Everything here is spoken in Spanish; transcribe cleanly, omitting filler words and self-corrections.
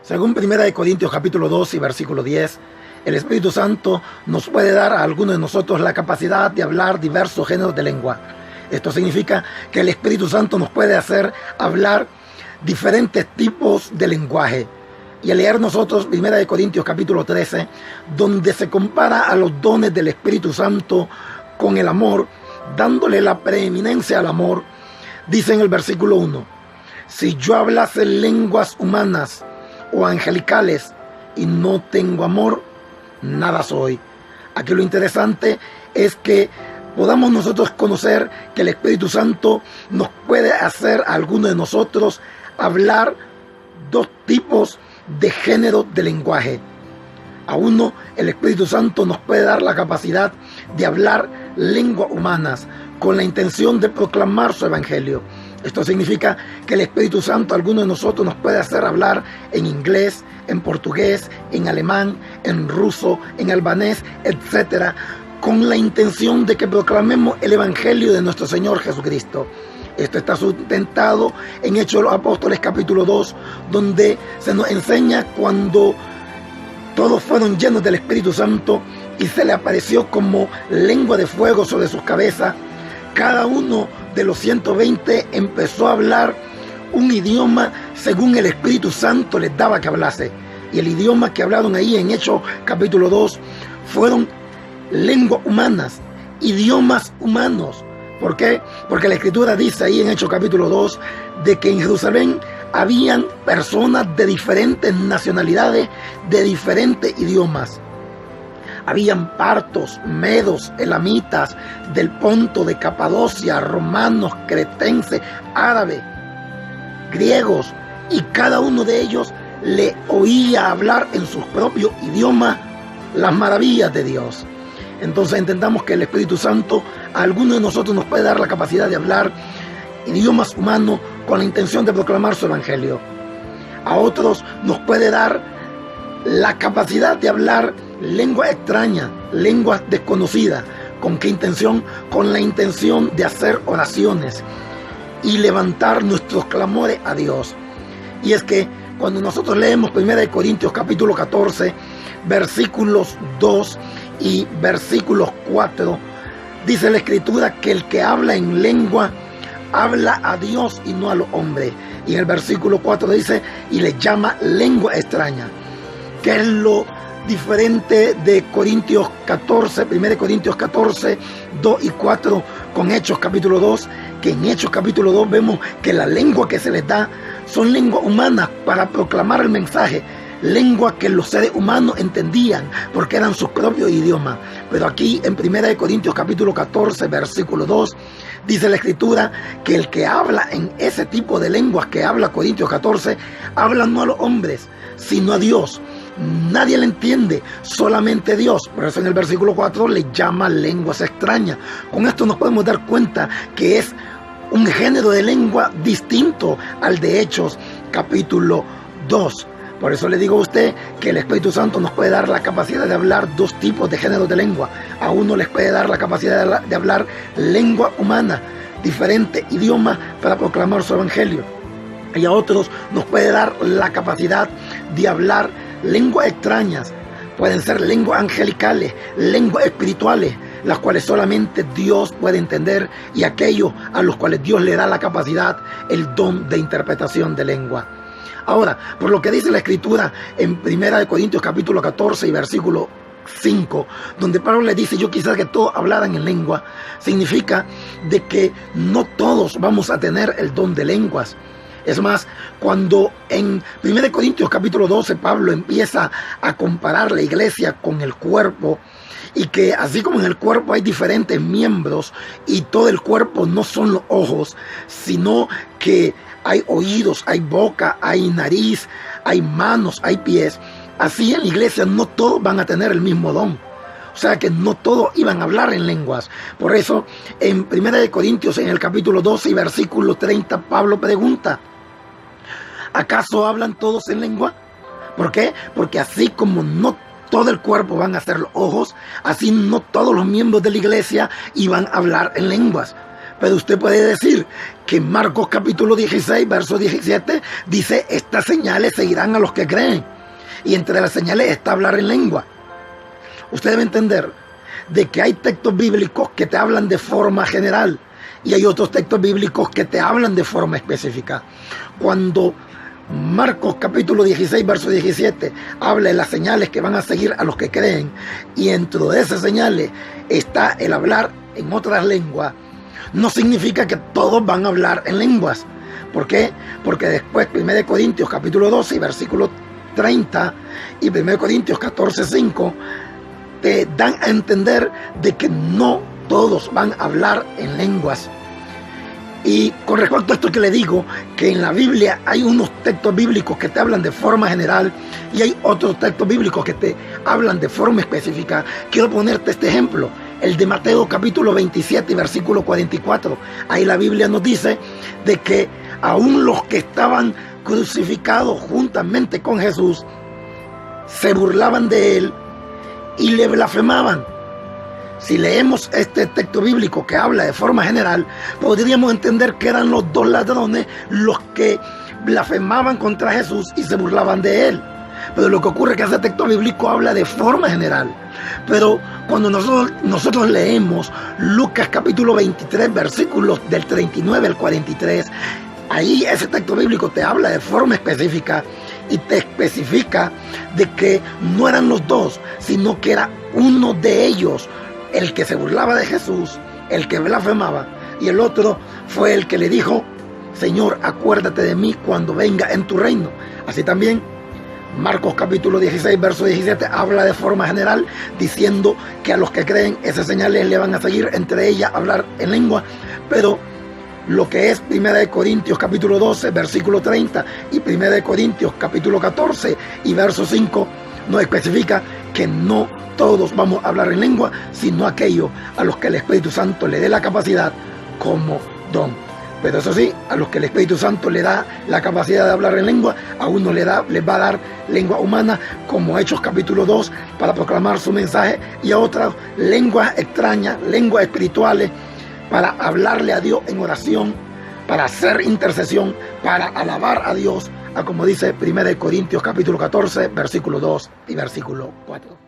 Según Primera de Corintios capítulo 2 y versículo 10, el Espíritu Santo nos puede dar a algunos de nosotros la capacidad de hablar diversos géneros de lengua. Esto significa que el Espíritu Santo nos puede hacer hablar diferentes tipos de lenguaje. Y al leer nosotros Primera de Corintios capítulo 13, donde se compara a los dones del Espíritu Santo con el amor, dándole la preeminencia al amor, dice en el versículo 1, si yo hablase lenguas humanas o angelicales y no tengo amor, nada soy. Aquí lo interesante es que podamos nosotros conocer que el Espíritu Santo nos puede hacer a algunos de nosotros hablar dos tipos de género de lenguaje. A uno, el Espíritu Santo nos puede dar la capacidad de hablar lenguas humanas con la intención de proclamar su evangelio. Esto significa que el Espíritu Santo a algunos de nosotros nos puede hacer hablar en inglés, en portugués, en alemán, en ruso, en albanés, etcétera, con la intención de que proclamemos el evangelio de nuestro Señor Jesucristo. Esto está sustentado en Hechos de los Apóstoles capítulo 2, donde se nos enseña cuando todos fueron llenos del Espíritu Santo y se le apareció como lengua de fuego sobre sus cabezas. Cada uno de los 120 empezó a hablar un idioma según el Espíritu Santo les daba que hablase. Y el idioma que hablaron ahí en Hechos capítulo 2 fueron lenguas humanas, idiomas humanos. ¿Por qué? Porque la Escritura dice ahí en Hechos capítulo 2 de que en Jerusalén habían personas de diferentes nacionalidades, de diferentes idiomas. Habían partos, medos, elamitas, del Ponto, de Capadocia, romanos, cretenses, árabes, griegos, y cada uno de ellos le oía hablar en su propio idioma las maravillas de Dios. Entonces entendamos que el Espíritu Santo a algunos de nosotros nos puede dar la capacidad de hablar idiomas humanos con la intención de proclamar su evangelio. A otros nos puede dar la capacidad de hablar lenguas extrañas, lenguas desconocidas. ¿Con qué intención? Con la intención de hacer oraciones y levantar nuestros clamores a Dios. Y es que cuando nosotros leemos 1 Corintios capítulo 14, versículos 2 y versículos 4, dice la Escritura que el que habla en lengua habla a Dios y no a los hombres. Y en el versículo 4 dice, y le llama lengua extraña. ¿Qué es lo diferente de Corintios 14, 1 Corintios 14, 2 y 4 con Hechos capítulo 2? Que en Hechos capítulo 2 vemos que la lengua que se les da son lenguas humanas para proclamar el mensaje. Lengua que los seres humanos entendían porque eran sus propios idiomas. Pero aquí en 1 Corintios capítulo 14, versículo 2, dice la Escritura que el que habla en ese tipo de lenguas que habla Corintios 14, habla no a los hombres, sino a Dios. Nadie le entiende, solamente Dios. Por eso en el versículo 4 le llama lenguas extrañas. Con esto nos podemos dar cuenta que es un género de lengua distinto al de Hechos capítulo 2. Por eso le digo a usted que el Espíritu Santo nos puede dar la capacidad de hablar dos tipos de géneros de lengua. A uno les puede dar la capacidad de hablar lengua humana, diferente idioma para proclamar su evangelio. Y a otros nos puede dar la capacidad de hablar lenguas extrañas. Pueden ser lenguas angelicales, lenguas espirituales, las cuales solamente Dios puede entender, y aquellos a los cuales Dios le da la capacidad, el don de interpretación de lengua. Ahora, por lo que dice la Escritura en 1 Corintios capítulo 14 y versículo 5, donde Pablo le dice, yo quisiera que todos hablaran en lengua, significa de que no todos vamos a tener el don de lenguas. Es más, cuando en 1 Corintios capítulo 12 Pablo empieza a comparar la iglesia con el cuerpo, y que así como en el cuerpo hay diferentes miembros y todo el cuerpo no son los ojos, sino que hay oídos, hay boca, hay nariz, hay manos, hay pies, así en la iglesia no todos van a tener el mismo don. O sea que no todos iban a hablar en lenguas. Por eso en 1 Corintios en el capítulo 12 y versículo 30 Pablo pregunta, ¿acaso hablan todos en lengua? ¿Por qué? Porque así como no todo el cuerpo van a ser los ojos, así no todos los miembros de la iglesia iban a hablar en lenguas. Pero usted puede decir que en Marcos capítulo 16, verso 17, dice, estas señales seguirán a los que creen. Y entre las señales está hablar en lengua. Usted debe entender de que hay textos bíblicos que te hablan de forma general y hay otros textos bíblicos que te hablan de forma específica. Cuando Marcos capítulo 16, verso 17 habla de las señales que van a seguir a los que creen, y dentro de esas señales está el hablar en otras lenguas, no significa que todos van a hablar en lenguas. ¿Por qué? Porque después 1 Corintios capítulo 12 y versículo 30 y 1 Corintios 14, 5 te dan a entender de que no todos van a hablar en lenguas. Y con respecto a esto que le digo, que en la Biblia hay unos textos bíblicos que te hablan de forma general y hay otros textos bíblicos que te hablan de forma específica, quiero ponerte este ejemplo, el de Mateo capítulo 27 y versículo 44. Ahí la Biblia nos dice de que aún los que estaban crucificados juntamente con Jesús se burlaban de él y le blasfemaban. Si leemos este texto bíblico que habla de forma general, podríamos entender que eran los dos ladrones los que blasfemaban contra Jesús y se burlaban de él. Pero lo que ocurre es que ese texto bíblico habla de forma general. Pero cuando nosotros leemos Lucas capítulo 23, versículos del 39 al 43, ahí ese texto bíblico te habla de forma específica y te especifica de que no eran los dos, sino que era uno de ellos el que se burlaba de Jesús, el que blasfemaba, y el otro fue el que le dijo, Señor, acuérdate de mí cuando venga en tu reino. Así también Marcos capítulo 16, verso 17 habla de forma general, diciendo que a los que creen esas señales le van a seguir, entre ellas hablar en lengua. Pero lo que es 1 Corintios capítulo 12, versículo 30 y 1 Corintios capítulo 14 y verso 5 nos especifica que no todos vamos a hablar en lengua, sino aquellos a los que el Espíritu Santo le dé la capacidad como don. Pero eso sí, a los que el Espíritu Santo le da la capacidad de hablar en lengua, a uno les va a dar lengua humana, como Hechos capítulo 2, para proclamar su mensaje, y a otras lenguas extrañas, lenguas espirituales, para hablarle a Dios en oración, para hacer intercesión, para alabar a Dios, a como dice 1 Corintios capítulo 14, versículo 2 y versículo 4.